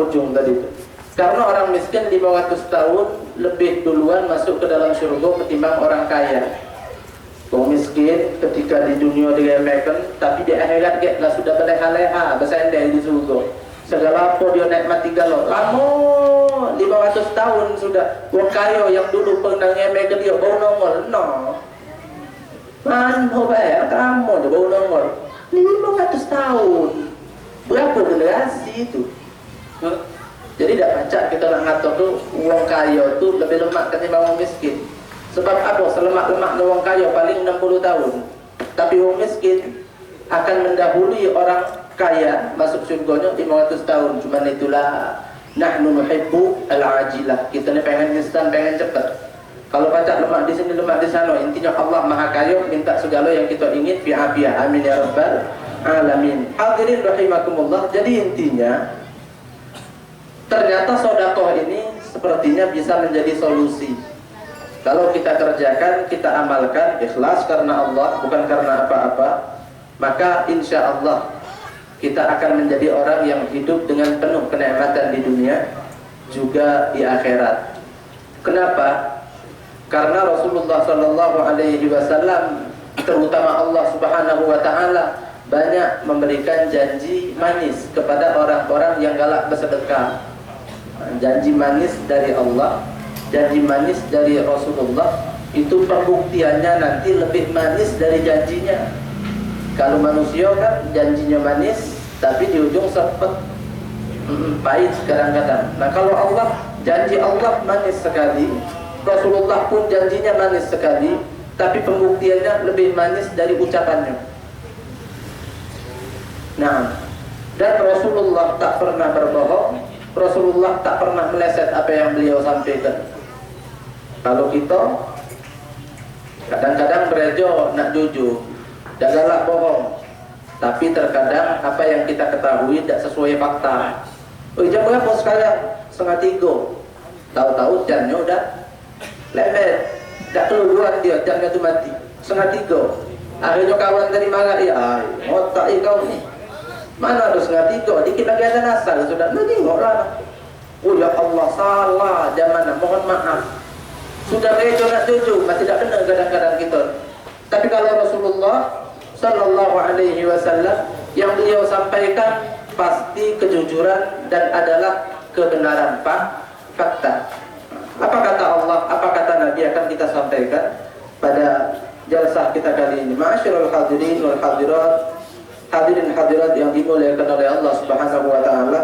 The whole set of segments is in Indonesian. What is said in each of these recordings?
ujung tadi itu. Karena orang miskin 500 tahun lebih duluan masuk ke dalam surga ketimbang orang kaya. Orang miskin ketika di dunia diremehkan, tapi di akhirat dia lah sudah berleha-leha, bersandar di surga. Segala apa dia nikmati galau. Lama 500 tahun sudah. Orang kaya yang dulu pernah ngemehkan dia bau nongol, no. Mana bayar kamu dia bau nongol. 500 tahun. Berapa generasi itu? Jadi tidak pacak kita nak ngatur tu uang kaya tu lebih lemak ketimbang orang miskin. Sebab apa? Selemak-lemak orang kaya paling 60 tahun. Tapi orang miskin akan mendahului orang kaya masuk surganya 500 tahun. Cuma itulah nahnu nuhibbu al-ajilah. Kita ni pengen instan, pengen cepat. Kalau pacak lemak di sini, lemak di sana. Intinya Allah Maha Kaya, minta segala yang kita ingin fi afiyah. Amin ya rabbal alamin. Hadirin rahimakumullah. Jadi intinya ternyata sedekah ini sepertinya bisa menjadi solusi. Kalau kita kerjakan, kita amalkan ikhlas karena Allah, bukan karena apa-apa, maka insya Allah kita akan menjadi orang yang hidup dengan penuh kenikmatan di dunia juga di akhirat. Kenapa? Karena Rasulullah SAW, terutama Allah Subhanahu Wa Taala, banyak memberikan janji manis kepada orang-orang yang galak bersedekah. Janji manis dari Allah, janji manis dari Rasulullah, itu pembuktiannya nanti lebih manis dari janjinya. Kalau manusia kan janjinya manis, tapi di ujung sepet, pahit kadang-kadang. Nah kalau Allah, janji Allah manis sekali, Rasulullah pun janjinya manis sekali, tapi pembuktiannya lebih manis dari ucapannya. Nah, dan Rasulullah tak pernah berbohong, Rasulullah tak pernah meleset apa yang beliau sampaikan. Kalau kita kadang-kadang berejo nak jujur, dah galak bohong, tapi terkadang apa yang kita ketahui tidak sesuai fakta. Oh jam berapa sekarang? 2:30. Tahu-tahu jamnya udah lewat, tak keluar dia, jamnya tu mati. 2:30. Akhirnya kawan tadi marah, ya, otak kau ni. Mana ada 2:30? Dikit lagi ada nasar sudah. Nah tengoklah. Oh ya Allah, salah zaman, mohon maaf. Sudah rejo nak jujur, masih tidak benar kadang-kadang kita. Tapi kalau Rasulullah Sallallahu Alaihi Wasallam yang beliau sampaikan pasti kejujuran dan adalah kebenaran fakta. Apa kata Allah, apa kata Nabi akan kita sampaikan pada jalsah kita kali ini. Ma'asyiral hadirin wal hadirat, hadirin hadirat yang dimuliakan oleh Allah Subhanahu Wa Taala.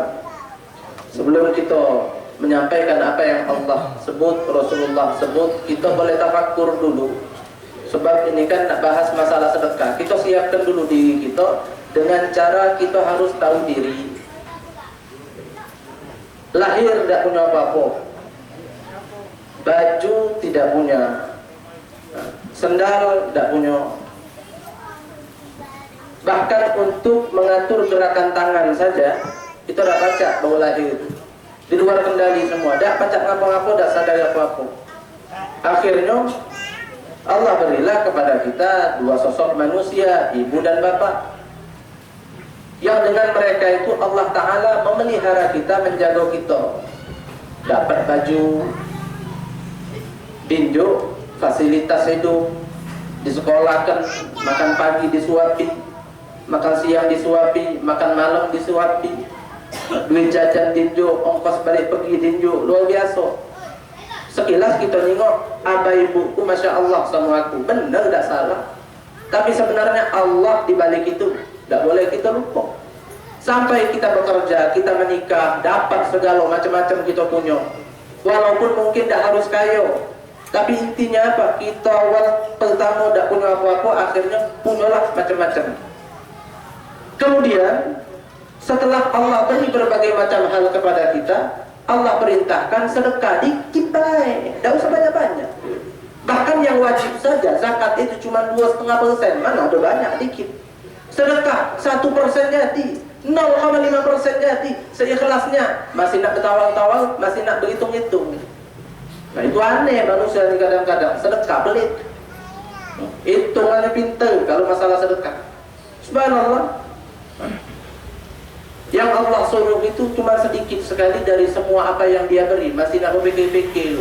Sebelum kita menyampaikan apa yang Allah sebut, Rasulullah sebut, kita boleh tafakkur dulu. Sebab ini kan nak bahas masalah sedekah. Kita siapkan dulu diri kita dengan cara kita harus tahu diri. Lahir tidak punya apa-apa, baju tidak punya, sendal tidak punya. Bahkan untuk mengatur gerakan tangan saja kita dah baca bahwa lahir di luar kendali semua, dah baca ngapa-ngapa, dah sadar apa-apa. Akhirnya Allah berilah kepada kita dua sosok manusia, ibu dan bapa, yang dengan mereka itu Allah Ta'ala memelihara kita, menjaga kita. Dapat baju, dinjuk, fasilitas hidup, disekolahkan, makan pagi disuapi, makan siang disuapi, makan malam disuapi, duit jajan dinjuk, ongkos balik pergi dinjuk, luar biasa. Sekilas kita tengok abah ibuku Masya Allah sama aku, benar tak salah. Tapi sebenarnya Allah di balik itu tak boleh kita lupa. Sampai kita bekerja, kita menikah, dapat segala macam-macam kita punya. Walaupun mungkin tak harus kaya, tapi intinya apa? Kita awal pertama tak punya apa-apa, akhirnya punyalah macam-macam. Kemudian setelah Allah beri berbagai macam hal kepada kita, Allah perintahkan sedekah dikit baik, tidak usah banyak-banyak. Bahkan yang wajib saja zakat itu cuma 2,5%, mana ada banyak dikit. Sedekah 1% jadi, 0,5% jadi, seikhlasnya. Masih nak bertawal-tawal, masih nak berhitung-hitung. Nah itu aneh manusia ini kadang-kadang, sedekah pelit. Hitungannya pintar kalau masalah sedekah. Subhanallah. Yang Allah suruh itu cuma sedikit sekali dari semua apa yang dia beri. Masih nak berfikir-fikir,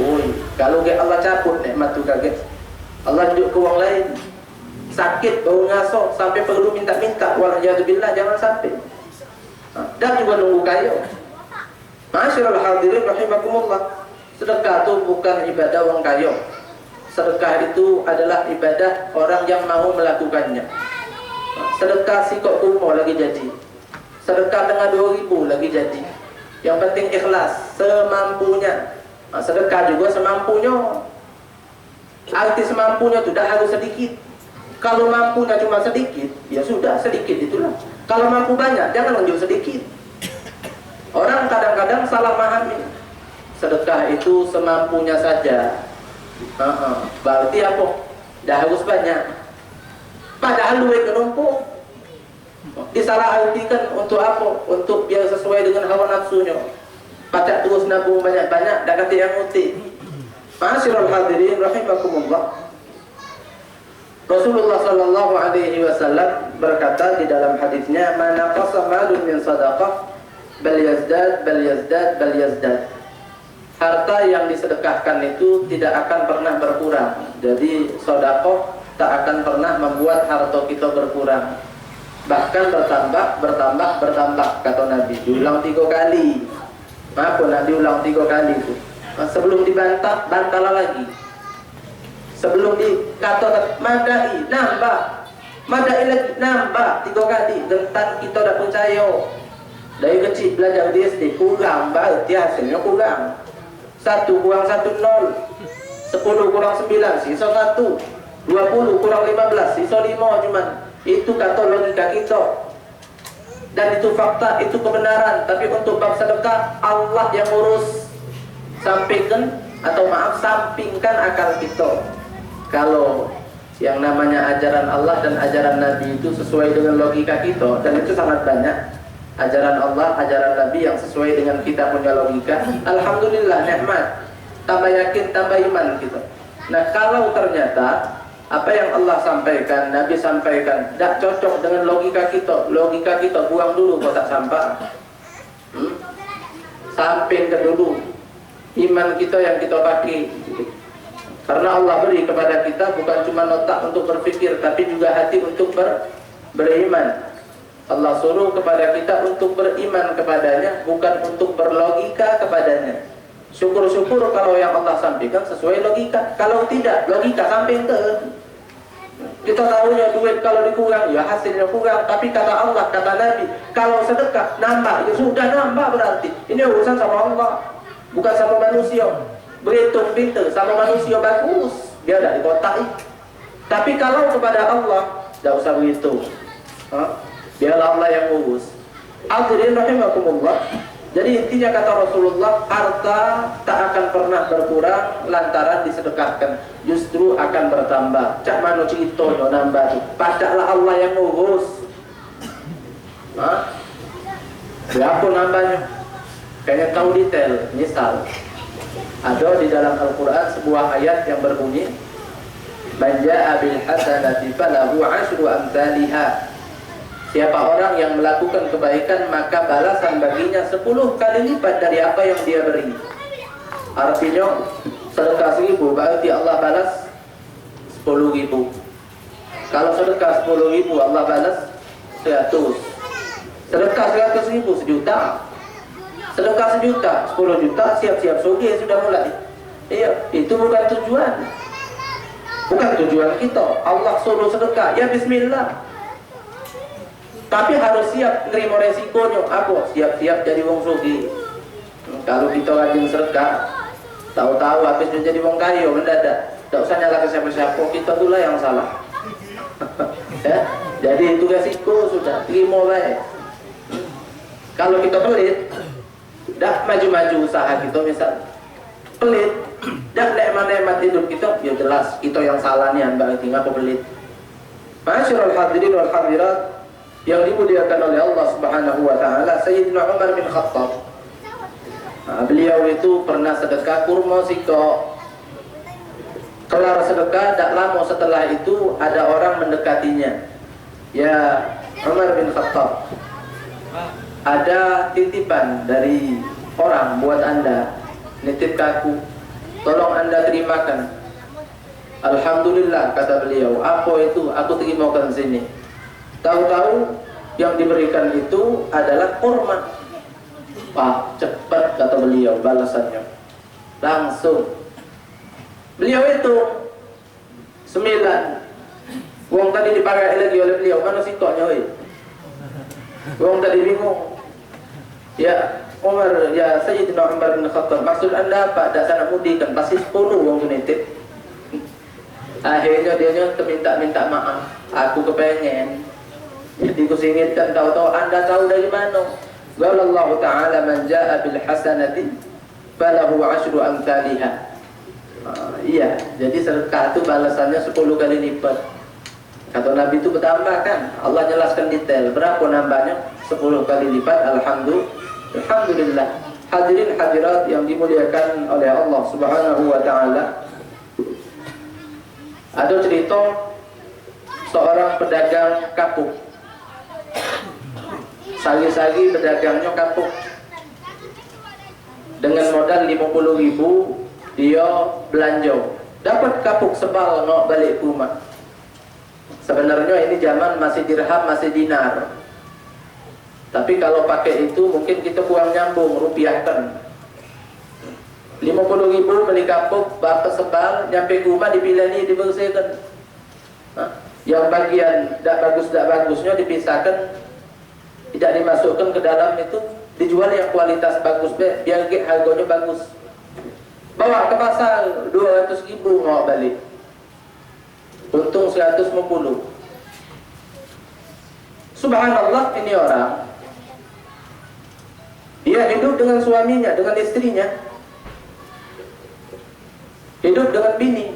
kalau Allah cabut nikmat tu kaget, Allah tunjuk ke orang lain, sakit baru ngaso sampai perlu minta-minta, waliyadzubillah, jangan sampai. Dan juga nunggu kayu. Ma'asyiral hadirin rahimakumullah, sedekah itu bukan ibadah orang kayu. Sedekah itu adalah ibadah orang yang mau melakukannya. Sedekah sikok kumo lagi jadi, sedekah dengan 2.000 lagi jadi. Yang penting ikhlas, semampunya. Sedekah juga semampunya. Arti semampunya itu dah harus sedikit. Kalau mampunya cuma sedikit, ya sudah sedikit itulah. Kalau mampu banyak, jangan lanjut sedikit. Orang kadang-kadang salah memahami. Sedekah itu semampunya saja. Berarti apa? Dah harus banyak. Padahal duit menumpuk. Disalahartikan untuk apa? Untuk biar sesuai dengan hawa nafsunya. Pacak terus nabung banyak-banyak, dah kata yang utik. Ma'asyiral hadirin rahimakumullah. Rasulullah sallallahu alaihi wasallam berkata di dalam hadisnya, "Man naqasa malun min shadaqah bal yazdad bal yazdad bal yazdad." Harta yang disedekahkan itu tidak akan pernah berkurang. Jadi sedekah tak akan pernah membuat harta kita berkurang. Bahkan bertambah, bertambah, bertambah, kata Nabi. Diulang 3 kali. Maaf, nak diulang 3 kali itu. Sebelum dibantah, bantahlah lagi. Sebelum dikata madai, nambah. Madai lagi, nambah 3 kali. Gentan kita dah percaya. Dari kecil belajar di SD, kurang, berarti hasilnya kurang. 1 kurang 1, 0. 10 kurang 9, sisa 1. 20 kurang 15, sisa 5 cuman. Itu kata logika kita. Dan itu fakta, itu kebenaran. Tapi untuk bab sedekah, Allah yang urus. Sampaikan, atau maaf, sampingkan akal kita. Kalau yang namanya ajaran Allah dan ajaran Nabi itu sesuai dengan logika kita, dan itu sangat banyak ajaran Allah, ajaran Nabi yang sesuai dengan kita punya logika, alhamdulillah, nikmat. Tambah yakin, tambah iman kita. Nah, kalau ternyata apa yang Allah sampaikan, Nabi sampaikan, tidak cocok dengan logika kita buang dulu kotak sampah. Sampingkan dulu iman kita yang kita pakai. Karena Allah beri kepada kita bukan cuma otak untuk berpikir, tapi juga hati untuk beriman. Allah suruh kepada kita untuk beriman kepadanya, bukan untuk berlogika kepadanya. Syukur-syukur kalau yang Allah sampaikan sesuai logika. Kalau tidak, logika sampaikan. Kita tahunya duit kalau dikurang, ya hasilnya kurang. Tapi kata Allah, kata Nabi, kalau sedekah nambah, ya sudah nambah berarti. Ini urusan sama Allah, bukan sama manusia. Berhitung pinter sama manusia bagus, dia tidak dikotai. Tapi kalau kepada Allah, tidak usah begitu. Biarlah Allah yang urus. Hadirin rahimakumullah. Jadi intinya kata Rasulullah, harta tak akan pernah berkurang lantaran disedekahkan, justru akan bertambah. Cak mano cerita nambah tu. Padahal Allah yang urus. Berapa nambahnya? Kayaknya tahu detail. Misal ada di dalam Al-Quran sebuah ayat yang berbunyi, "Man jaa'a bil hasanati falahu 'asyru amsalihha." Siapa orang yang melakukan kebaikan, maka balasan baginya 10 kali lipat dari apa yang dia beri. Artinya sedekah 1000 berarti Allah balas 10.000. Kalau sedekah 10.000 Allah balas 100. Sedekah 100.000 1.000.000. Sedekah 1.000.000, 10 juta, siap-siap sugih sudah mulai. Iya, itu bukan tujuan. Bukan tujuan kita. Allah suruh sedekah, ya bismillah. Tapi harus siap nerima resikonya. Apa? Siap-siap jadi wong sugih. Kalau kita rajin sedekah, tahu-tahu habis menjadi wong kaya mendadak. Tak usah nyalahkan siapa-siapa, kita itulah yang salah. Ya, jadi itu resiko sudah, terima baik. Kalau kita pelit, dah maju-maju usaha kita misal pelit, dah nikmat-nikmat hidup kita, ya jelas kita yang salah nih, berarti ngapa pelit. Ma'asyiral hadirin wal hadirat yang dimuliakan oleh Allah Subhanahu wa taala, Sayyidina Umar bin Khattab. Beliau itu pernah sedekah kurma siko. Kelar sedekah, tak lama setelah itu ada orang mendekatinya. Ya Umar bin Khattab, ada titipan dari orang buat Anda, nitip ke aku, tolong Anda terimakan. Alhamdulillah, kata beliau, apa itu? Aku terimakan sini. Tahu-tahu yang diberikan itu adalah kurma. Wah, cepat, kata beliau balasannya. Langsung beliau itu 9. Wong tadi dipakai lagi oleh beliau, mana sikoknya weh? Wong tadi bingung. Ya Umar, ya Sayyidina Umar bin Khattab, maksud Anda apa? Tak sana mudi kan, pasti 10 wong nitip. Akhirnya dia minta maaf. Aku kepengen. Jadi ku singitkan, tahu-tahu Anda tahu dari mana? Qala Allah Ta'ala, man jaa bil hasanati falahu 10 amsalha. Iya, jadi sedekah itu balasannya 10 kali lipat. Kata Nabi itu bertambah kan? Allah jelaskan detail. Berapa nambahnya? 10 kali lipat. Alhamdulillah. Hadirin hadirat yang dimuliakan oleh Allah Subhanahu wa Ta'ala. Ada cerita seorang pedagang kapuk. Sagi-sagi pedagangnya kapuk. Dengan modal 50.000 dia belanja. Dapat kapuk sebal nak balik ke rumah. Sebenarnya ini zaman masih dirham, masih dinar. Tapi kalau pakai itu mungkin kita kurang nyambung, rupiahkan. 50.000 beli kapuk, bapak sebal, nyampe ke rumah dipilih, dibersihkan. Yang bagian tak bagusnya dipisahkan, tidak dimasukkan ke dalam itu, dijual yang kualitas bagus, biar harganya bagus. Bawa ke pasar 200.000 mau balik. Untung 150. Subhanallah, ini orang dia hidup dengan suaminya, dengan istrinya, hidup dengan bini.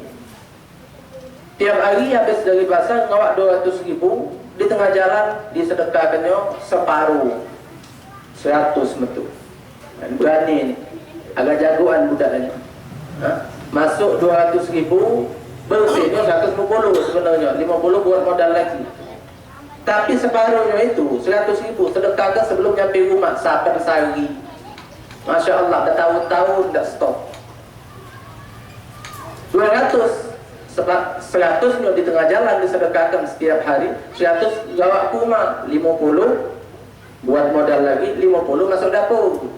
Tiap hari habis dari pasar ngawak 200.000, di tengah jalan disedekahkannya separuh 100 betul. Berani ini, agak jagoan budaknya. Masuk 200.000, bersihnya 150 sebenarnya, 50 buat modal lagi. Tapi separuhnya itu 100.000 sedekahkan sebelum nyampe rumah, sabar sehari. Masya Allah, dah tahun-tahun dah stop. 100-nya di tengah jalan disedekahkan setiap hari, 100 bawa ke rumah, 50 buat modal lagi, 50 masuk dapur.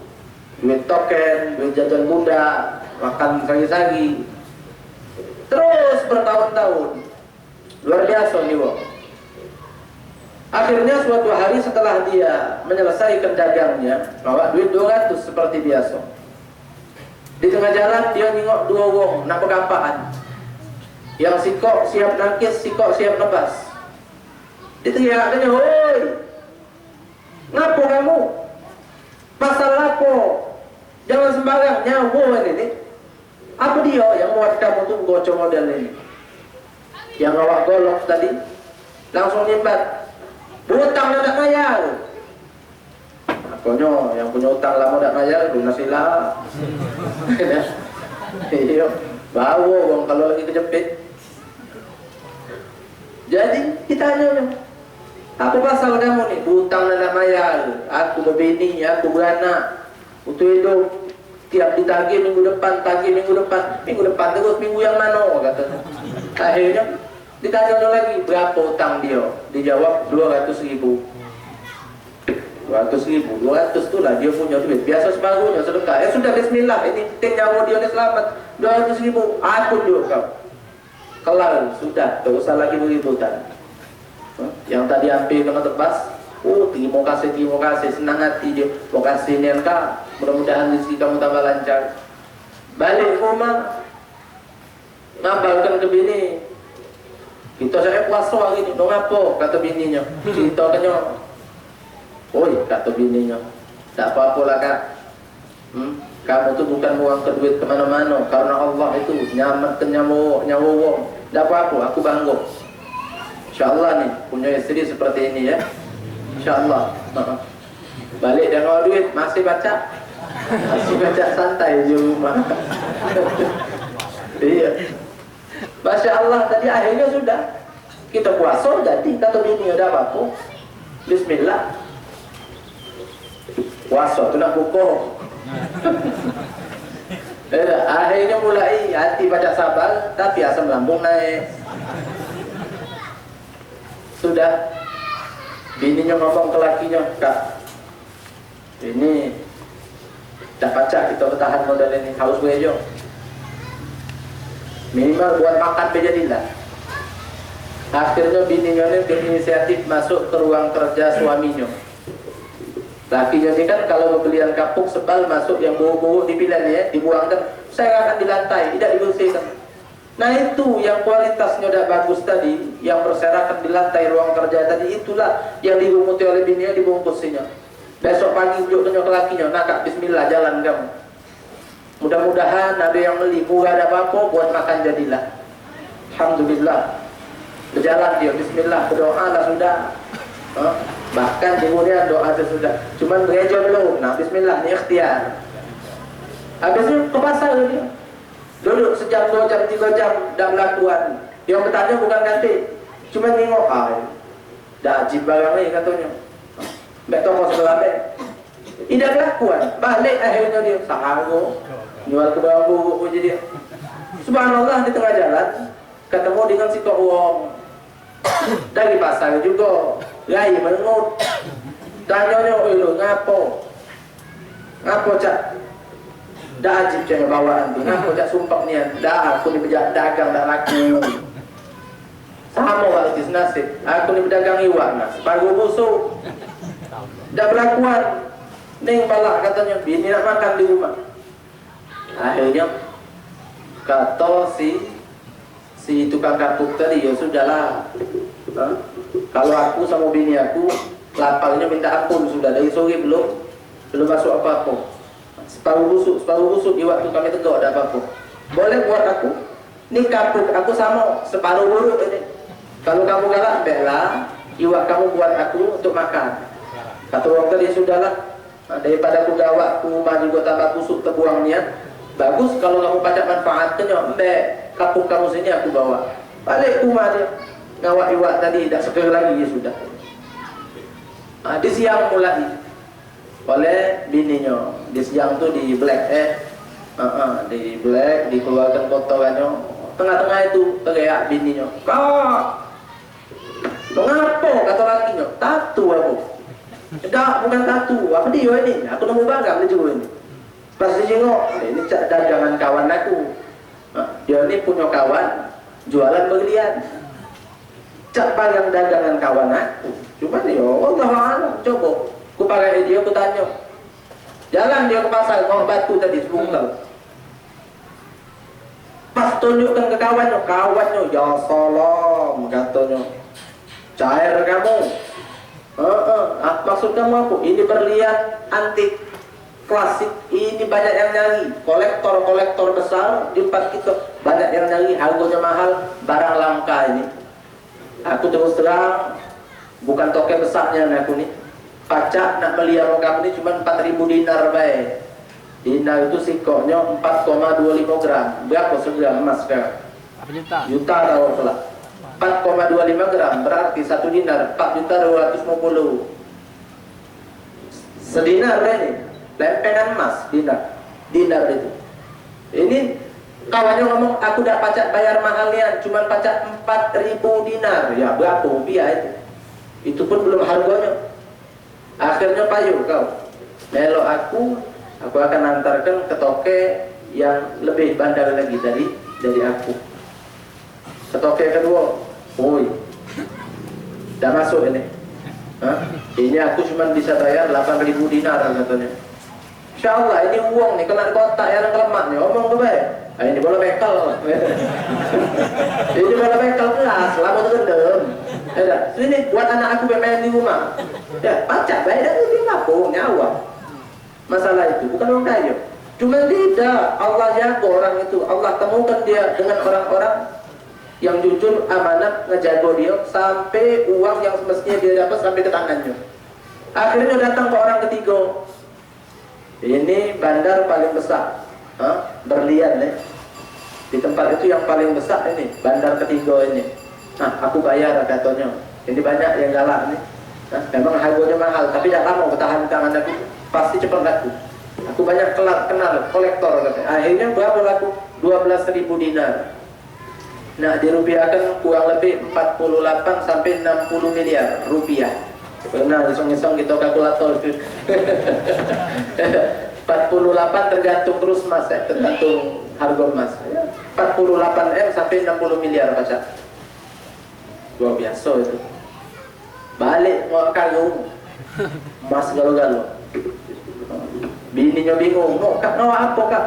Duit token, duit jajan budak, makan sagi-sagi. Terus bertahun-tahun. Luar biasa nih wong. Akhirnya suatu hari setelah dia menyelesaikan dagangnya, bawa duit 200 seperti biasa. Di tengah jalan dia nengok 2 wong, nak berapaan. Yang sikok siap nangkis, sikok siap lepas. Diteriaknya, "Hoi, ngapo kamu? Pasal apa? Jangan sembarang nyawa ini. Apa dia yang buat kamu tuh gocong model ini?" Yang awak golok tadi langsung nimbat, "Utang nak bayar." Pokoknya yang punya utang lama tak bayar, lunasilah. Iya, bawa bang kalau lagi kejepit. Jadi ditanya, "Apa pasal kamu nih? Utang nak bayar. Aku berbini, aku beranak, untuk hidup. Tiap ditagih minggu depan, minggu depan terus minggu yang mana?" Katanya. Akhirnya ditanya lagi, "Berapa utang dia?" Dijawab 200.000. 200.000, 200 itulah dia punya duit. Biasa separuhnya sedekah. Sudah bismillah, ini penting nyawa dia ini selamat. 200.000, aku juga kau. Kelar, sudah, tak usah lagi beributan. Yang tadi hampir kena tebas, terima kasih, senang hati dia. Mau kasih Nelka, mudah-mudahan rezeki kamu tambah lancar. Balik ke rumah, ngabarkan ke bini, "Kita saya puasa hari ini, dong apa?" Kata bininya. Ceritakannya. "Oi," kata bininya, "tak apa-apa lah kak. Kamu tuh bukan menguangkan duit kemana-mana, karena Allah itu nyamankan nyawa wong. Tak apa-apa, aku bangga. InsyaAllah nih punya istri seperti ini ya. InsyaAllah. Balik dan bawa duit, masih baca santai di rumah." Iya. Masya Allah, tadi akhirnya sudah kita puasa jadi, kata bini, "Udah apa-apa, bismillah." puasa tu nak pukul. Akhirnya mulai hati pada sabar, tapi asam lambung naik. Sudah, bininya ngomong ke lakinya, Kak, ini dah pacak kita bertahan modal ini, harus bejo. Minimal buat makan bejadilah. Akhirnya bininya ini berinisiatif masuk ke ruang kerja suaminya. Lakinya ini kan kalau pembelian kapuk sebal masuk yang bau-bau dipilah ya, dibuangkan, saya akan dilantai, tidak dibersihkan. Nah itu yang kualitasnya udah bagus tadi, yang berserakan di lantai ruang kerja tadi, itulah yang dirumuti oleh bininya, dibungkusinya. Besok pagi unjuknya ke lakinya, nah Kak, bismillah jalan kamu. Mudah-mudahan ada yang beli, murah ada apa-apa, buat makan jadilah. Alhamdulillah. Berjalan dia, bismillah, berdoa lah sudah. Bahkan kemudian doa itu sudah, cuman gereja belum. Nah bismillah, ini ikhtiar. Habisnya ke pasar dia, duduk sejam, 2 jam, 3 jam dah melakukan. Yang bertanya bukan ganti, cuman nengok, dah ajib barang ni katanya. Mbak toko sebelah ni, tidak melakukan. Balik akhirnya dia saharo, jual ke bawah buruk je dia. Subhanallah, di tengah jalan ketemu dengan si tok wong dari pasar juga. Gai mengut, tanya-nya, lu ngapo? Ngapo cak? Dah ajib cak bawaan tu, ngapo cak sumpah nian? Dah aku ni berdagang dah laku. Sama kalau di nasib, aku ni berdagang iwan nas, baru busuk. Dah berlakuan, neng balak katanya, bini nak makan di rumah. Akhirnya kata si tukang kapuk tadi, ya sudahlah. Kalau aku sama bini aku lapangnya minta ampun sudah dari sore belum masuk apa-apa. Separuh busuk di waktu kami tegak ada apa-apa. Boleh buat aku. Ni kapuk aku sama separuh buruk ini. Kalau kamu galak bela, iwak kamu buat aku untuk makan. Kata orang tadi sudahlah. Daripada aku gawak aku rumah juga tambah busuk terbuangnya. Bagus kalau kamu pacak manfaatnya. Mbak, kapuk kamu sini aku bawa. Balik rumah dia. Ngawak iwak tadi tak seger lagi sudah. Di siang mulai oleh bininya. Di siang tu di black di black dikeluarkan kotorannya. Tengah-tengah itu teriak bininya, "Kak, mengapa?" Kata lakinya, "Tatu aku." "Tidak, bukan tatu. Apa dia ini? Aku nemu barang dia juga ini." Pas dijengok, ini dagangan kawan aku. Dia ini punya kawan jualan berlian. Cak barang dagangan kawan aku. Cuma dia, Allah alam, coba. Aku pakai dia, aku tanya. Jalan dia ke pasar, mau batu tadi, sebungkal. Pas tunjukkan ke kawannya, ya salam, katanya. Cair kamu. Maksud kamu apa? Ini berlian antik, klasik, ini banyak yang nyari. Kolektor besar, di tempat kita banyak yang nyari, harganya mahal, barang langka ini. Aku terus terang, bukan toke besarnya aku ni. Pacak nak melihara kamu ni cuma 4.000 dinar baik. Dinar itu sikoknya 4,25 gram. Berapa segram emas sekarang? Juta tahu pula. 4,25 gram berarti 1 dinar 4.250. Sedinar ini lempengan emas dinar itu. Ini kawannya ngomong, aku dah pacak bayar mahalnya, cuma pacak 4.000 dinar. Ya berapa rupiah itu pun belum harganya. Akhirnya payu kau, melo aku akan antarkan ke toke yang lebih bandar lagi dari aku. Ke toke kedua, dah masuk ini. Ini aku cuma bisa bayar 8.000 dinar katanya. Insyaallah ini uang nih, kena kotak yang kelemak nih, omong ke baik. Ini bola bekal. Ini bola bekal kelas, lama tergendam. Sini buat anak aku bermain di rumah. Ya, pacak baik dah di kampung nyawa. Masalah itu bukan orang kaya. Cuma tidak, Allah jaga orang itu. Allah temukan dia dengan orang-orang yang jujur, amanat, ngejaga dia sampai uang yang semestinya dia dapat sampai ke tangannya. Akhirnya datang ke orang ketiga. Ini bandar paling besar, berlian nih. Di tempat itu yang paling besar ini, bandar ketiga ini. Nah, aku bayar katanya. Ini banyak yang galak nih. Memang harganya mahal, tapi tidak lama bertahan di tangan aku. pasti cepat laku. Aku banyak kenal kolektor katanya. Akhirnya berapa laku? 12.000 dinar. Nah, dirupiahkan kurang lebih 48 sampai 60 miliar rupiah. Pernah disong-isong gitu kalkulator. 48 tergantung terus mas, tergantung harga emas. 48 M sampai 60 miliar baca. Luar biasa itu. Balik mau kagum, mas galau-galau. Bininya bingung, kak, apa kak?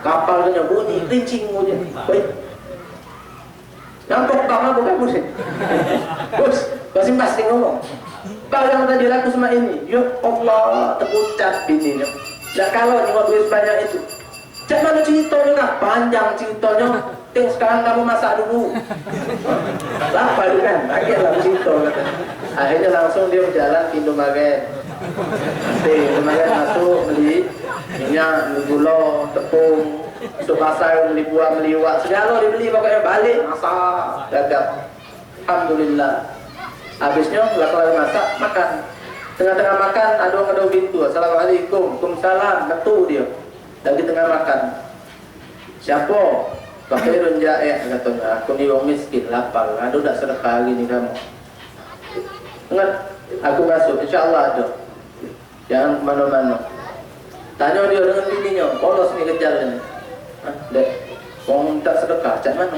Kapalnya bunyi, kerincing aja. Baik. Nampak kamu bukan musik. Bos, masing-masing ngomong. Kau yang tadi laku sama ini, ya Allah, terucap bininya. Nah kalau nyawa duit banyak itu, cak mana ceritanya kak? Panjang ceritanya. Ting sekarang kamu masak dulu. Lapar kan? Akhirnya cerita. Akhirnya langsung dia berjalan ke Indomaret. Indomaret masuk beli minyak, beli gula, tepung, masuk pasar beli buah, beli wak, segala dibeli pokoknya balik masak, gagap. Alhamdulillah. Habisnya lakukan masak, makan. Tengah-tengah makan ada orang ada pintu. Assalamualaikum, Waalaikumsalam, ketu dia. Lagi tengah makan. Siapa? Pakai renjak katanya. Aku ni orang miskin, lapar. Aduh tak sedekah hari ni kamu. Ingat, aku masuk, insyaAllah ada. Jangan kemana-mana. Tanya dia dengan bininya, polos ni kejar ni. Dek, orang tak sedekah, macam mana?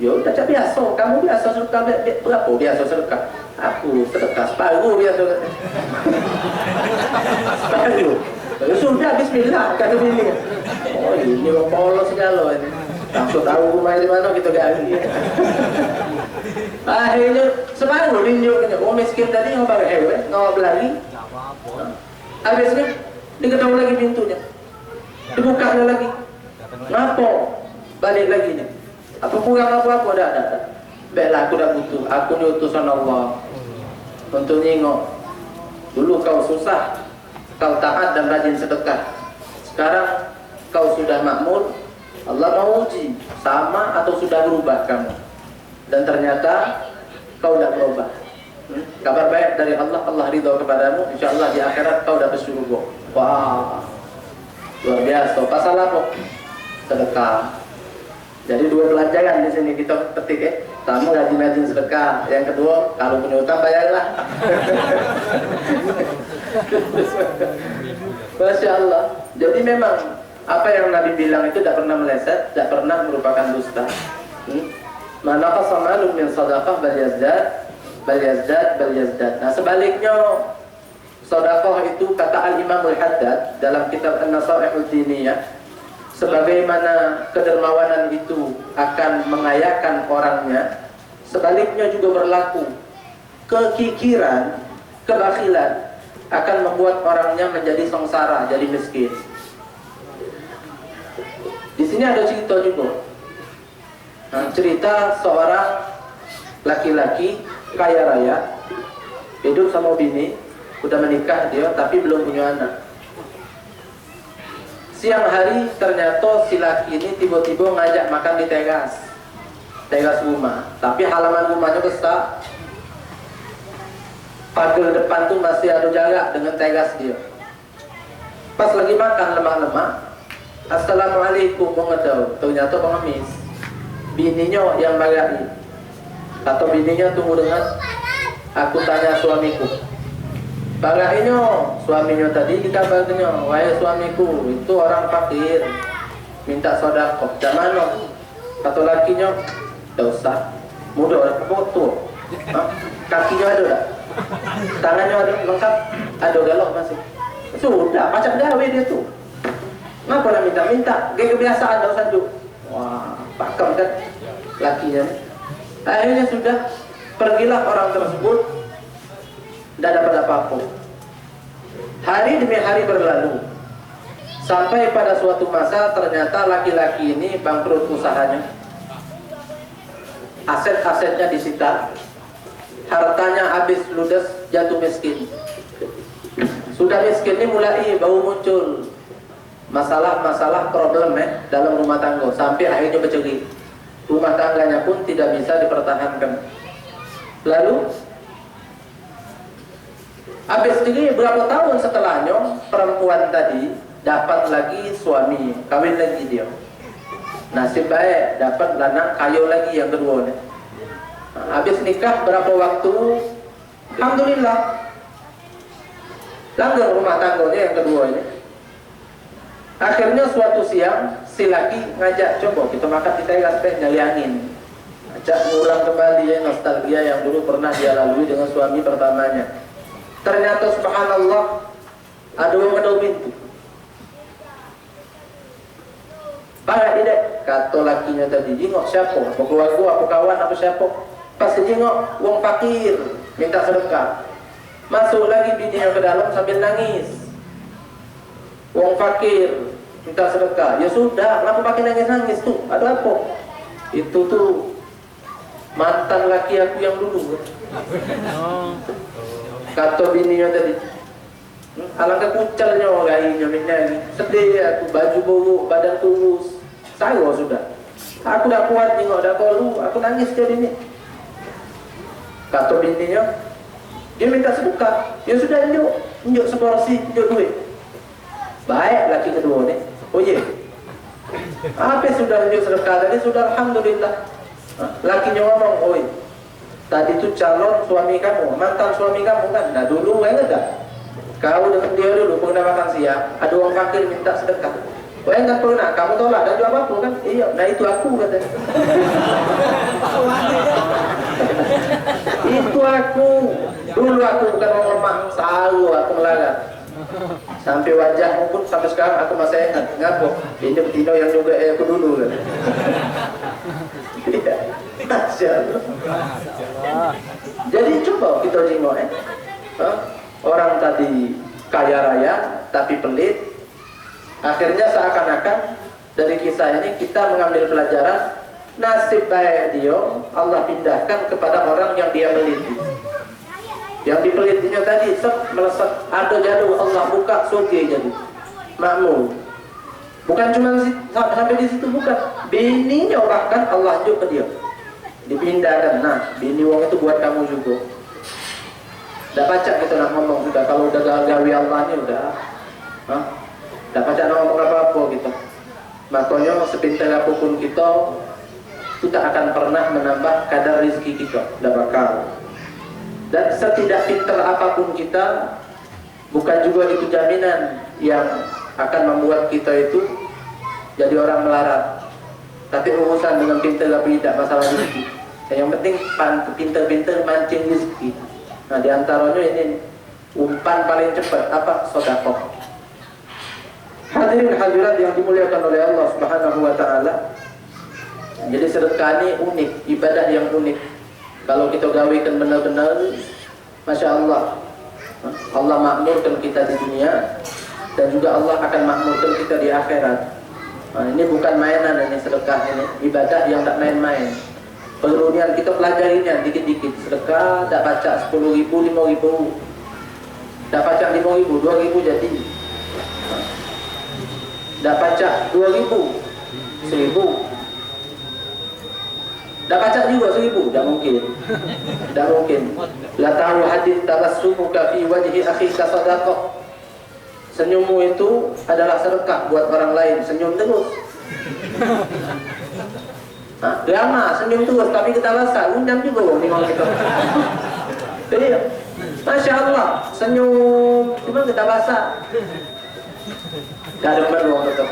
Ya udah cak biasa, kamu biasa sedekah berapa biasa sedekah? Aku sedekah separuh biasa. Separuh. Sudah bismillah kata bini. Oh ini orang polos segala ini. Langsung tahu rumah di mana kita gali. Akhirnya separuh tunjuknya. Oh miskin tadi ngapa hewe, ngapa berlari. Habisnya diketahui lagi pintunya. Dibuka lagi. Ngapa? Balik lagi nih. Apa kurang apa-apa? Ada. Baiklah aku dah butuh. Aku ni utusan Allah untuk nyengok. Dulu kau susah, kau taat dan rajin sedekah. Sekarang kau sudah makmur, Allah mau uji sama atau sudah berubah kamu. Dan ternyata kau dah berubah. Kabar baik dari Allah, Allah ridho kepadamu. InsyaAllah di akhirat kau dapat surga. Wah, luar biasa. Pasal apa? Sedekah. Jadi dua pelajaran di sini kita petik Pertama rajin-rajin sedekah. Yang kedua kalau punya utang bayarlah. Masya Allah. Jadi memang apa yang Nabi bilang itu tidak pernah meleset, tidak pernah merupakan dusta. Mana qasamalun min sadaqah bal yazdad. Nah sebaliknya sedekah itu kata Al-Imam Al-Haddad dalam kitab An-Nasaihul Diniyah, sebagaimana kedermawanan itu akan mengayakan orangnya, sebaliknya juga berlaku. Kekikiran, kebakhilan akan membuat orangnya menjadi sengsara, jadi miskin. Di sini ada cerita juga. Cerita seorang laki-laki kaya raya, hidup sama bini, udah menikah dia tapi belum punya anak. Siang hari ternyata si laki ini tiba-tiba ngajak makan di teras rumah. Tapi halaman rumahnya besar. Pagar depan tuh masih ada jarak dengan teras dia. Pas lagi makan lemak-lemak, Assalamualaikum mengedaw. Ternyata pengemis. Bininya yang bagain. Atau bininya tunggu dengan aku tanya suamiku. Bagainyo, suaminya tadi dikabarnya, wahai suamiku, itu orang fakir, minta sedekah. Mana? Kata lakinya, tidak usah, mudah orang foto. Kakinya ada tak? Tangannya ada lengkap? Ada galak masih. Sudah, macam gawe dia tu. Kenapa nak minta-minta? Gaya kebiasaan dah saja. Wah, pakam kan lakinya. Akhirnya sudah, pergilah orang tersebut. Tidak dapat apa-apa. Hari demi hari berlalu, sampai pada suatu masa ternyata laki-laki ini bangkrut usahanya, aset-asetnya disita, hartanya habis ludes, jatuh miskin. Sudah miskin ini mulai bau muncul masalah-masalah problem dalam rumah tangga, sampai akhirnya bercerai. Rumah tangganya pun tidak bisa dipertahankan. Lalu Habis ini berapa tahun setelahnya perempuan tadi dapat lagi suami, kawin lagi dia. Nasib baik dapat anak kayu lagi yang kedua nih. Habis nikah berapa waktu, alhamdulillah langgeng rumah tangganya yang kedua ini. Akhirnya suatu siang si laki ngajak, coba kita makan di teras teh nyari angin, ajak ngulang kembali ya nostalgia yang dulu pernah dia lalui dengan suami pertamanya. Ternyata subhanallah ada yang ngedol pintu. Pak tidak, kata lakinya tadi, jengok siapa? Apa keluarga, apa kawan, apa siapa? Pas jengok, uang fakir, minta sedekah. Masuk lagi bininya ke dalam sambil nangis. Uang fakir, minta sedekah. Ya sudah, kenapa pakai nangis-nangis tuh? Ada apa? Itu tuh mantan laki aku yang dulu. Kata bininya tadi, alangkah kucalnya gayanya minyak ini. Sedih aku, baju buruk, badan kurus. Saya sudah. Aku dah kuat tengok dah kolu, aku nangis jadi ini. Kata bininya, dia minta sedekah. Ya sudah, injuk seporsi, injuk duit. Baik laki kedua ni. Oh ye. Apa sudah injuk sedekah tadi sudah alhamdulillah. Lakinya ngomong, oi. Tadi tu calon suami kamu, mantan suami kamu kan. Nah dulu enggak. Kau dengan dia dulu pernah makan siang, ada orang fakir minta sedekah. Wah enggak pernah, kamu tolak dan jawab apa kan? Iya, nah itu aku katanya. Itu aku. Dulu aku bukan orang lemah, selalu aku melarat. Sampai wajahmu pun sampai sekarang aku masih ingat. Ngapa? Ini betina yang juga aku dulu kan. Iya, Masya Allah. Jadi coba kita jengok orang tadi kaya raya tapi pelit. Akhirnya seakan-akan dari kisah ini kita mengambil pelajaran, nasib baik dia Allah pindahkan kepada orang yang dia peliti. Yang dipelitinya tadi melesat ada jadul Allah buka surga jadi makmur. Bukan cuma sampai di situ, bukan, bininya bahkan Allah juga ke dia dipindahkan. Nah bini wong itu buat kamu juga. Udah baca kita nak ngomong sudah, kalau udah gawe Allah ini udah udah baca nak ngomong apa-apa gitu. Makanya sepintar apapun kita tak akan pernah menambah kadar rezeki kita, udah bakal. Dan setidak pintar apapun kita, bukan juga itu jaminan yang akan membuat kita itu jadi orang melarat. Tapi urusan dengan pintar tapi tidak masalah rezeki. Yang penting pintar-pintar mancing rezeki. Nah diantaranya ini umpan paling cepat apa? Sedekah. Hadirin hadirat yang dimuliakan oleh Allah Subhanahu wa taala. Jadi sedekah ini unik, ibadah yang unik. Kalau kita gawikan benar-benar, Masya Allah, Allah makmurkan kita di dunia dan juga Allah akan makmurkan kita di akhirat. Nah, ini bukan mainan, ini sedekah ini ibadah yang tak main-main. Perlu kita pelajarinya dikit-dikit. Sedekah tak baca 10.000, 5.000, tak baca 5.000, 2.000 jadi. Tak baca 2.000, 1.000. Dah baca juga 1.000, dah mungkin. Dah mungkin. La tahu hadis tabassumuka fi wajhi akhika sadaqah. Senyummu itu adalah sedekah buat orang lain. Senyum terus. Drama, senyum terus tapi kita rasa undang juga wong memang kita. Jadi Masya Allah, senyum cuma kita rasa. Gak ada beruang betul.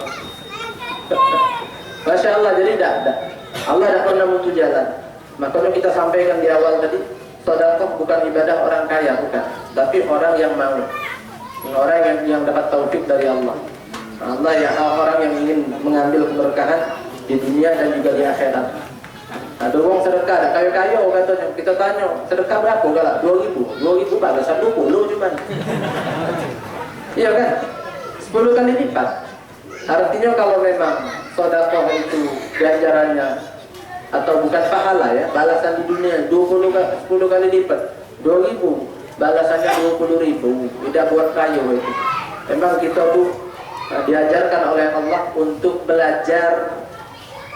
Masya Allah, jadi tidak. Allah tidak pernah mutu jalan. Makanya kita sampaikan di awal tadi, sedekah bukan ibadah orang kaya, bukan, tapi orang yang mau, orang yang dapat taufik dari Allah. Allah ya, orang yang ingin mengambil keberkahan di dunia dan juga di akhirat. Ada orang sedekah, ada kayu-kayu katanya. Kita tanya, sedekah berapa? Galak 2.000, 2.000 balasan 20 cuman. Iya kan? 10 kali lipat. Artinya kalau memang sedekah itu ganjarannya atau bukan pahala ya, balasan di dunia 10 kali lipat, 2.000 balasannya 20.000. Tidak buat kayu itu. Memang kita tuh diajarkan oleh Allah untuk belajar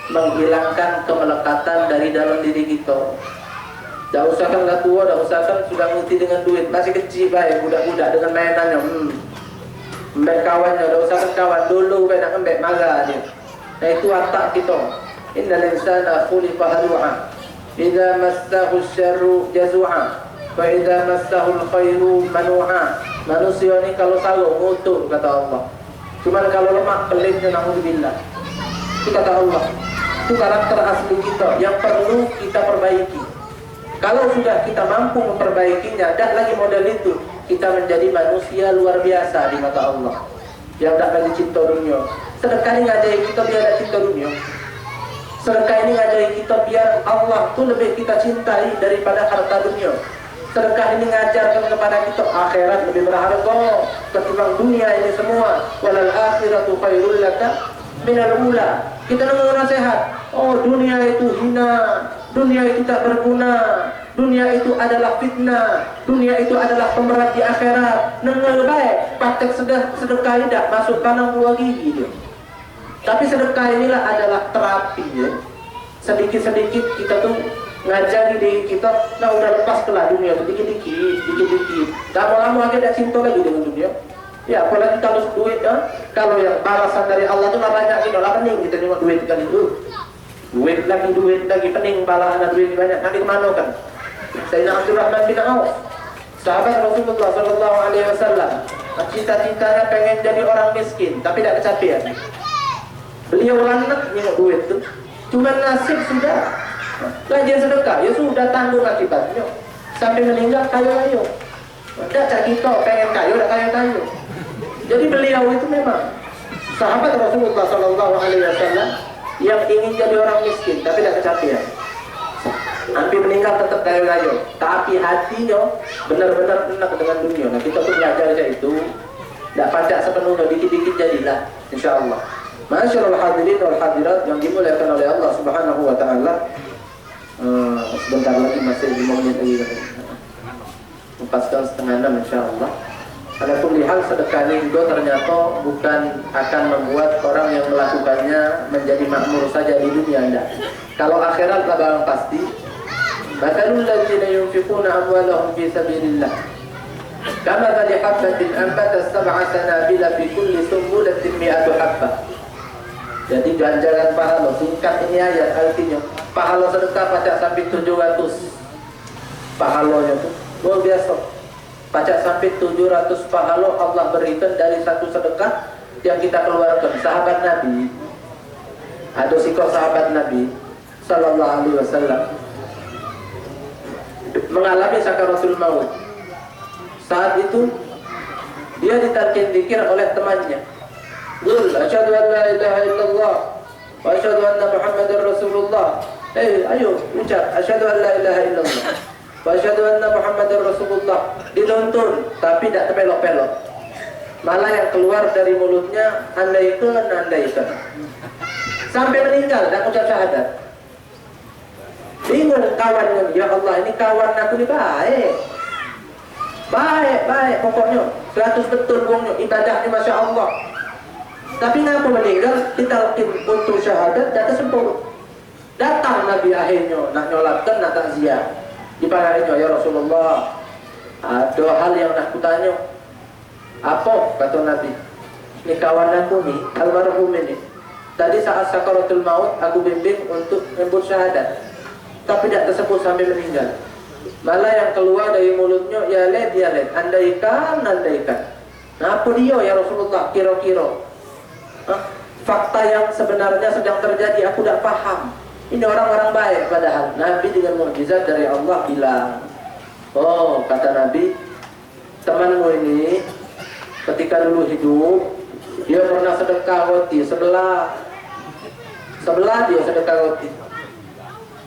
menghilangkan kemelekatan dari dalam diri kita. Dah usahakan dah tua, dah usahakan sudah ngerti dengan duit, masih kecil baik budak-budak dengan mainannya. Mbak kawannya, dah usahakan kawan dulu baik nak mbak marah dia. Nah itu watak kita. Innal insana khuliqa halu'a. Idza massahu syarru jazu'a. Wa idza massahu khairu manu'a. Manusia ni kalau salah ngutuk kata Allah. Cuman kalau lemah pelitnya naudzubillah. Itu kata Allah. Itu karakter asli kita yang perlu kita perbaiki. Kalau sudah kita mampu memperbaikinya, dah lagi model itu, kita menjadi manusia luar biasa di mata Allah. Yang tak lagi cinta dunia. Sedekah ini ngajari kita biar ada cinta dunia. Sedekah ini ngajari kita biar Allah tu lebih kita cintai daripada harta dunia. Sedekah ini ngajarkan kepada kita akhirat lebih berharga ketimbang dunia ini semua. Walal akhiratu khairul laka minal ula. Kita dengar nasihat, oh dunia itu hina, dunia itu tak berguna, dunia itu adalah fitnah, dunia itu adalah pemberat di akhirat. Dengar baik, praktek sedekah ini tak masuk tanam keluar gigi dia. Tapi sedekah inilah adalah terapi ya. Sedikit-sedikit kita tuh ngajari diri kita, nah udah lepas kelah dunia, dikit-dikit. Tak lama lagi tak cinta lagi dengan dunia. Ya, apalagi kalau duit ya, kalau yang balasan dari Allah itu banyak gitu, lah pening kita cuma duit kali itu. Duit lagi, pening balasan duit banyak. Nanti kemana kan? Sayyidina Abdurrahman bin Auf, sahabat Rasulullah sallallahu alaihi wasallam, cita-citanya pengen jadi orang miskin, tapi tidak kecapean. Beliau lanak nengok duit tuh, cuma nasib sudah. Rajin sedekah, ya sudah tanggung akibatnya. Sampai meninggal kayu-kayu. Tidak cak kita pengen kayu, tidak kayu-kayu. Jadi beliau itu memang sahabat Rasulullah Sallallahu Alaihi Wasallam yang ingin jadi orang miskin, tapi tidak kecapean. Sampai meninggal tetap kayu-kayu. Tapi hatinya benar-benar enak dengan dunia. Nah kita pun belajar saja itu. Tidak pajak sepenuhnya, dikit-dikit jadilah, insya Allah. Masyaallah hadirin wal hadirat yang dimuliakan oleh Allah Subhanahu Wa Taala. Sebentar lagi masih 5 menit lagi. 4:30 insyaallah. Adapun hal sedekah ini juga ternyata bukan akan membuat orang yang melakukannya menjadi makmur saja di dunia enggak. Kalau akhirat lah barang pasti. Matalul ladzina yunfiquna amwalahum fi sabilillah. Kama tadi habbatin anbatat sab'a sanabila fi kulli sumbulatin mi'atu habbah. Jadi ganjaran pahala singkat ini ayat artinya pahala sedekah pacak sampai 700 pahalanya tuh luar biasa. Pacak sampai 700 pahala Allah berikan dari satu sedekah yang kita keluarkan. Sahabat Nabi, ada sikap sahabat Nabi Sallallahu Alaihi Wasallam mengalami sakaratul maut. Saat itu dia ditalkin zikir oleh temannya. Qul asyhadu an la ilaha illallah wa asyhadu anna Muhammadar Rasulullah. Ayo ucap asyhadu an la ilaha illallah wa asyhadu anna Muhammadar Rasulullah. Dituntun tapi tidak terpelok-pelok. Malah yang keluar dari mulutnya andaikan. Sampai meninggal dan ucap syahadat. Bingung kawannya, ya Allah ini kawan aku ini baik. Baik pokoknya 100 betul pokoknya ibadahnya Masya Allah. Tapi ngapa meninggal ditalkin untuk syahadat data sempurna. Datang Nabi akhirnya nak nyolatkan nak takziah. Diparahinnya ya Rasulullah, ada hal yang nak kutanya. Apa kata Nabi? Ini kawan aku nih almarhum ini. Tadi saat sakaratul maut aku bimbing untuk menyebut syahadat, tapi tidak tersebut sampai meninggal. Malah yang keluar dari mulutnya ya let, andaikan. Nah apa dia ya Rasulullah kira-kira? Fakta yang sebenarnya sedang terjadi aku tidak paham. Ini orang-orang baik padahal. Nabi dengan mukjizat dari Allah bilang, oh kata Nabi, temanmu ini ketika dulu hidup dia pernah sedekah roti sebelah dia sedekah roti.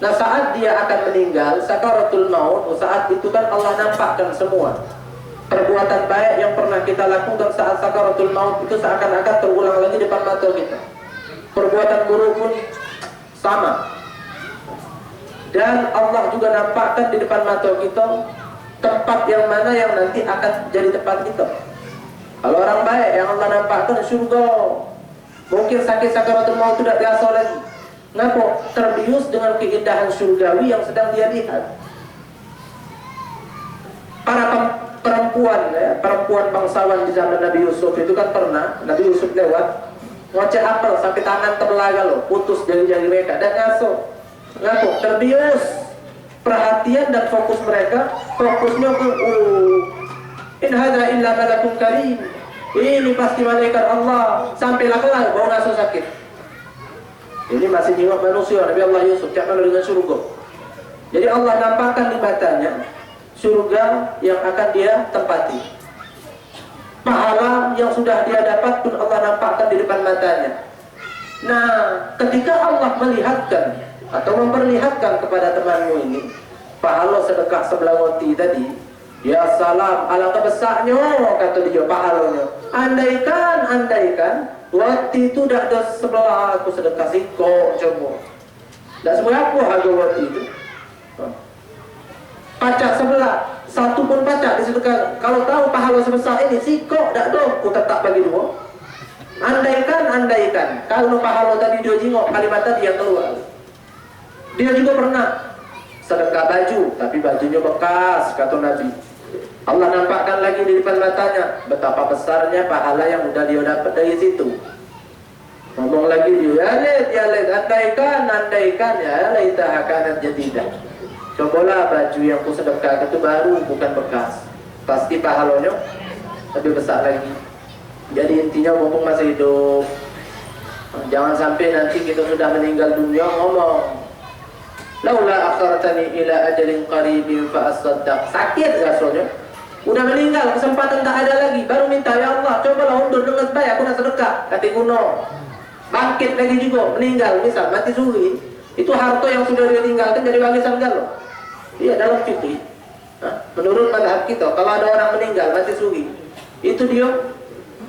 Nah saat dia akan meninggal sakaratul maut, saat itu kan Allah nampakkan semua perbuatan baik yang pernah kita lakukan saat sakaratul maut itu seakan-akan terulang lagi depan mata kita. Perbuatan buruk pun sama. Dan Allah juga nampakkan di depan mata kita tempat yang mana yang nanti akan jadi tempat kita. Kalau orang baik yang Allah nampakkan surga, mungkin sakit sakaratul maut tidak biasa lagi. Kenapa? Terbius dengan keindahan surgawi yang sedang dia lihat. perempuan ya, perempuan bangsawan di zaman Nabi Yusuf itu kan pernah Nabi Yusuf lewat ngoceh apel sampai tangan terbelaga loh, putus jari-jari mereka dan ngaku terbius. Perhatian dan fokus mereka, fokusnya ke in hadza illa malakun karim, ini pasti malaikat Allah. Sampailah kelar bau ngasuh sakit. Ini masih jiwa manusia Nabi Allah Yusuf cakap dengan surga. Jadi Allah nampakkan di matanya surga yang akan dia tempati. Pahala yang sudah dia dapat pun Allah nampakkan di depan matanya. Nah, ketika Allah melihatkan atau memperlihatkan kepada temanmu ini pahala sedekah sebelah roti tadi, ya salam, alangkah besarnya kata dia pahalanya. Andaikan roti itu dah ada sebelah aku sedekah siko coba. Tak seberapa harga roti itu. Pacak sebelah, satu pun pacak disedekah. Kalau tahu pahala sebesar ini, siko tak ada, aku tetap bagi dua. Andaikan, kalau pahala tadi dia jingok, kalimat tadi yang keluar. Dia juga pernah sedekah baju, tapi bajunya bekas, kata Nabi. Allah nampakkan lagi di depan matanya betapa besarnya pahala yang udah dia dapat dari situ. Ngomong lagi dia, ya let, andaikan, ya laitaha kanat jadidah. Cobalah baju yang ku sedekah itu baru, bukan bekas. Pasti pahalanya lebih besar lagi. Jadi intinya mumpung masih hidup, jangan sampai nanti kita sudah meninggal dunia ngomong laula akhartani ila ajalin qaribin fa asaddaq. Sakit rasanya. Udah meninggal, kesempatan tak ada lagi, baru minta ya Allah, cobalah undur dengan baik aku nak sedekah. Kata kuno. Bangkit lagi juga, meninggal misal mati suri. Itu harta yang sudah dia tinggalkan jadi warisan galau. Iya dalam fikih. Menurut mazhab kita, kalau ada orang meninggal mati suri, itu dia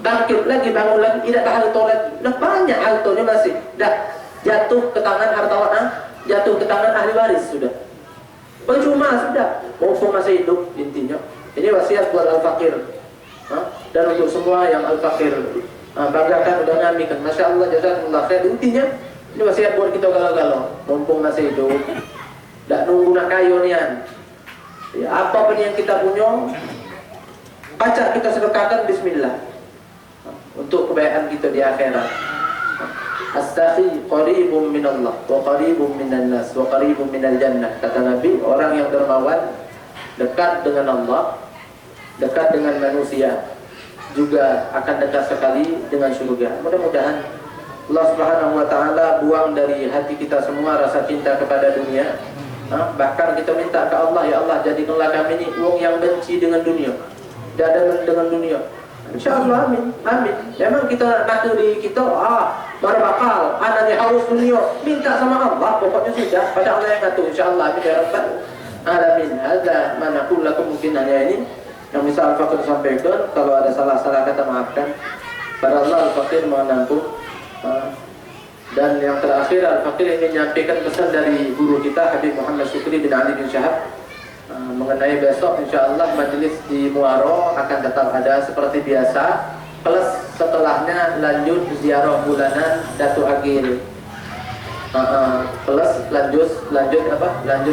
bangkit lagi, bangun lagi, tidak ada harta lagi. Nah banyak hartanya masih. Dah jatuh ke tangan hartawan, jatuh ke tangan ahli waris sudah. Percuma sudah. Mumpung masih hidup intinya. Ini wasiat buat al-fakir. Dan untuk semua yang al-fakir, banggakan udah nami kan. Masya Allah jazakumullah khair. Intinya ini wasiat buat kita galau-galau. Mumpung masih hidup. Tak nunggu nak kayu nian. Ya, apapun yang kita punya, pacak kita sedekahkan bismillah. Untuk kebaikan kita di akhirat. As-sakhi qaribun minallah wa qaribun minan nas wa qaribun minal jannah. Kata Nabi, orang yang dermawan dekat dengan Allah, dekat dengan manusia, juga akan dekat sekali dengan surga. Mudah-mudahan Allah Subhanahu wa taala buang dari hati kita semua rasa cinta kepada dunia. Bahkan kita minta ke Allah, ya Allah jadikanlah kami ini wong yang benci dengan dunia, tidak dengan dunia. InsyaAllah amin, amin. Memang kita nak diri kita, baru bakal anaknya harus dunia, minta sama Allah, pokoknya sudah pada Allah yang ngatur. InsyaAllah amin ya Rabbal alamin. Ada mana pula kemungkinannya ini yang bisa Al-Fakir sampaikan. Kalau ada salah-salah kata maafkan. Pada Allah Al-Fakir menampung. Dan yang terakhir Al-Fakir ingin menyampaikan pesan dari guru kita Habib Muhammad Syukri bin Ali bin Syahab mengenai besok insyaAllah majelis di Muaro akan tetap ada seperti biasa, plus setelahnya lanjut ziarah bulanan Datuk Agil, plus lanjut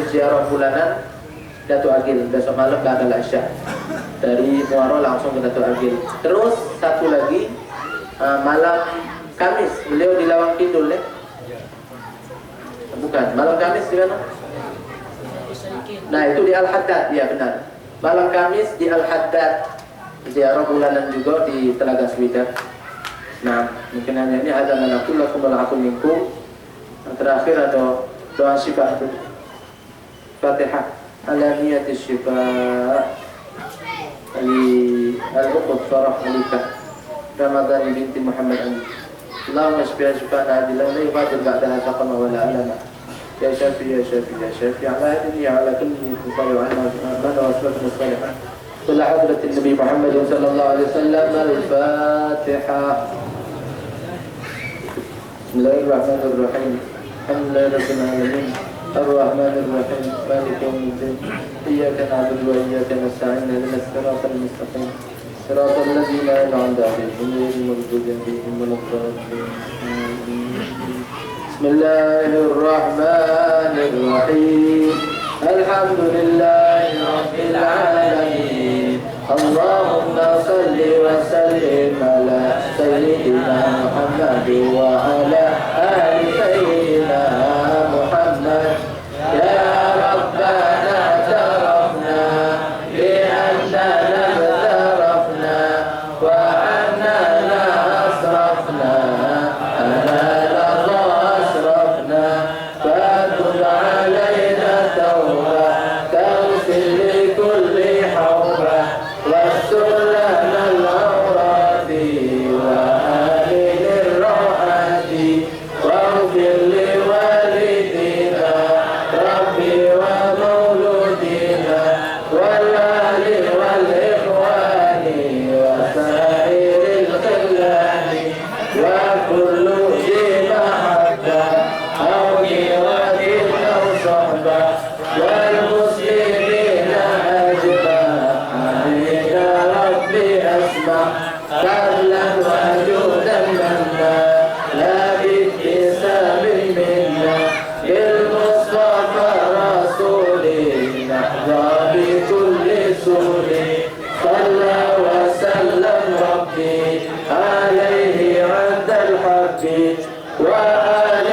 ziarah bulanan Datuk Agil besok malam ba'dal Isya dari Muaro langsung ke Datuk Agil. Terus satu lagi malam Kamis beliau di Lawang Kidul ya? Bukan, malam Kamis di mana? Nah itu di Al-Haddad, ya benar. Malam Kamis di Al-Haddad, ziarah bulanan juga di Telaga Swida. Nah mungkin hanya ini ada manakullakum walakum minkum. Yang terakhir ada doa syifa. Fatihah ala niyati syifa al-uqud farah alikah Ramadhan binti Muhammad Ali. Allahumma shfiha shifaan adilan la yughadiru ba'daha saqama wa la alama. Ya Syafi ya Syafi ya Syafi ala hadini ala kulli tuqali wa ala mana waslat musalihan. Ila hadratin Nabi Muhammad sallallahu alaihi wasallam. Al-Fatihah. Bismillahirrahmanirrahim. Alhamdulillahi rabbil alamin. Ar-Rahmanir Rahim. Maliki yaumiddin. Iyyaka na'budu wa iyyaka nasta'in. Ihdinas siratal mustaqim. صراط الذين أنعمت عليهم غير المغضوب عليهم ولا الضالين. بسم الله الرحمن الرحيم. الحمد لله رب العالمين. اللهم صل وسلم على سيدنا محمد وعلى آل سيدنا محمد. يا ربنا اعترفنا بأننا اغترفنا وأننا أسرفنا أنا لظى أسرفنا فتب علينا توبة تغفر لكل حوبة واستر لنا العورات وآمن الروعات واغفر لوالدينا ربي ومولودينا والأهل والإخوان وسائر الخلان وكل ذي محبة أو جيرة أو صحبة والمسلمين أجمعين يا ربي أسمع فضلا وجودا منا لا بابتسام منا بالمصطفى رسولي نحظى بكل سور صلى وسلم ربي عليه عند الحق وآله